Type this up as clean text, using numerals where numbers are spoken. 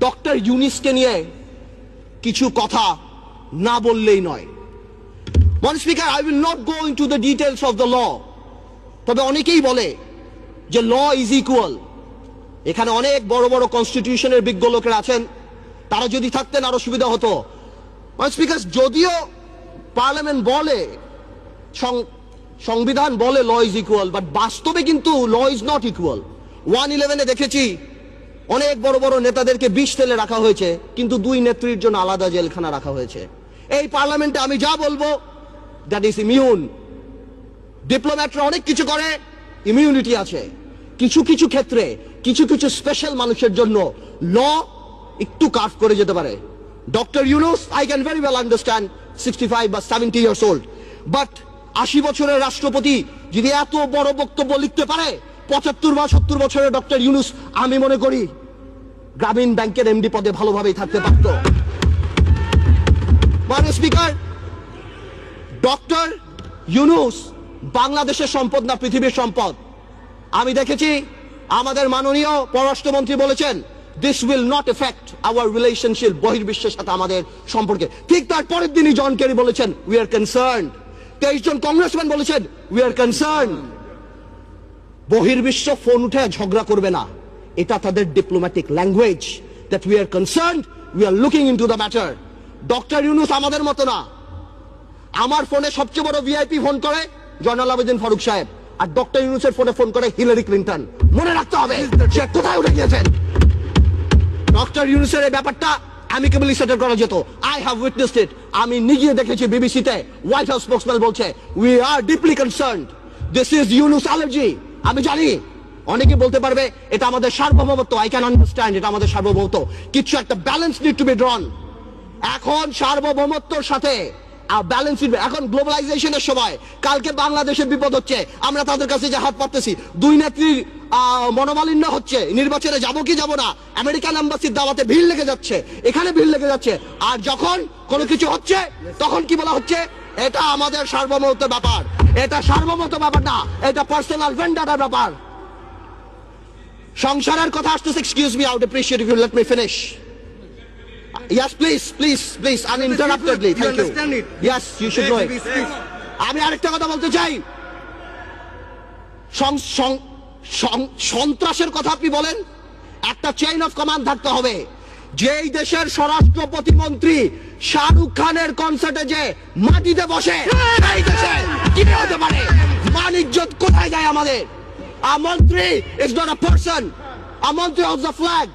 Doctor ইউনিসকে নিয়ে কিছু কথা না বললেই নয়। Mr. Speaker, I will not go into the details of the law. তবে অনেকেই বলে যে ল ইজ ইকুয়াল। এখানে অনেক বড় বড় কনস্টিটিউশনের বিজ্ঞ লোকেরা আছেন, তারা যদি থাকতেন আরো সুবিধা হতো। Mr. Speaker, যদিও পার্লামেন্ট বলে, সংবিধান বলে ল ইজ ইকুয়াল, বাট বাস্তবে কিন্তু ল ইজ নট ইকুয়াল। 111-এ দেখেছি অনেক বড় বড় নেতাদেরকে বিষ তেলে রাখা হয়েছে, কিন্তু দুই নেত্রীর জন্য আলাদা জেলখানা রাখা হয়েছে। এই পার্লামেন্টে আমি যা বলবো দ্যাট ইজ ইমিউন। ডিপ্লোম্যাটরা অনেক কিছু করে, ইমিউনিটি আছে। কিছু কিছু ক্ষেত্রে কিছু কিছু স্পেশাল মানুষের জন্য ল একটু কার্ভ করে যেতে পারে। Doctor Yunus, I can very well understand 65 বা 70 ইয়ার্স ওল্ড, বাট 80 বছরের রাষ্ট্রপতি যদি এত বড় বক্তব্য লিখতে পারে, 75 বা 70 বছরের ডক্টর ইউনুস আমি মনে করি গ্রামীণ ব্যাংকের এমডি পদে ভালোভাবেই থাকতে পারত। মাননীয় স্পিকার, ডক্টর ইউনুস বাংলাদেশের সম্পদ না পৃথিবীর সম্পদ। আমি দেখেছি আমাদের মাননীয় পররাষ্ট্রমন্ত্রী বলেছেন this will not effect our relationship, বহির্বিশ্বের সাথে আমাদের সম্পর্কে। ঠিক তার পরের দিনই জন কেরি বলেছেন উই আর কনসার্নড। 23 জন কংগ্রেসম্যান বলেছেন উই আর কনসার্নড। বহির্বিশ্ব ফোন উঠে ঝগড়া করবে না, এটা তাদের diplomatic language, that we are concerned, we are looking into the matter. Doctor Yunus আমাদের মতো না। আমার ফোনে সবচেয়ে বড় ভিআইপি ফোন করে জয়নাল আবেদিন ফারুক সাহেব, আর ডক্টর ইউনুসের ফোনে ফোন করে হিলারি ক্লিন্টন। মনে রাখতে হবে সে কোথায় উঠে গিয়েছেন। ডক্টর ইউনুসের এই ব্যাপারটা অ্যামিকেবলি সেটেল করা যেত। আই হ্যাভ উইটনেসড ইট। আমি নিজে দেখেছি বিবিসিতে হোয়াইট হাউস স্পোকসম্যান বলছে we are deeply concerned, this is Yunus allergy. আমি জানি অনেকে বলতে পারবে এটা আমাদের সার্বভৌমত্ব, আই ক্যান আন্ডারস্ট্যান্ড এটা আমাদের সার্বভৌমত্ব, কিছু একটা ব্যালেন্স নিড টু বি ড্রন। এখন সার্বভৌমত্বর সাথে ব্যালেন্স, এখন গ্লোবালাইজেশনের সময় কালকে বাংলাদেশের বিপদ হচ্ছে, আমরা তাদের কাছে যে হাত পাততেছি। দুই নেত্রীর মনোমালিন্য হচ্ছে, নির্বাচনে যাব কি যাব না, আমেরিকান এম্বাসির দাওয়াতে ভিড় লেগে যাচ্ছে, এখানে ভিড় লেগে যাচ্ছে। আর যখন কোনো কিছু হচ্ছে তখন কি বলা হচ্ছে এটা আমাদের সার্বভৌমত্ব ব্যাপার। এটা সার্বভৌমত্ব ব্যাপার না, এটা পার্সোনাল ভেন্ডারের ব্যাপার। সংসারের কথা আসতেছে, excuse me, I would appreciate if you let me finish. Yes, please, uninterruptedly. Thank you. Yes, you should know it. আমি আরেকটা কথা বলতে চাই। সন্ত্রাসের কথা আপনি বলেন, একটা চেইন অফ কমান্ড থাকতে হবে। যেই দেশের স্বরাষ্ট্র প্রতিমন্ত্রী শাহরুখ খানের কনসার্টে যে মাটিতে বসে, সেই দেশে কি হতে পারে? মান ইজ্জত কোথায় যায় আমাদের? A মন্ত্রী is not a person. A মন্ত্রী holds the flag.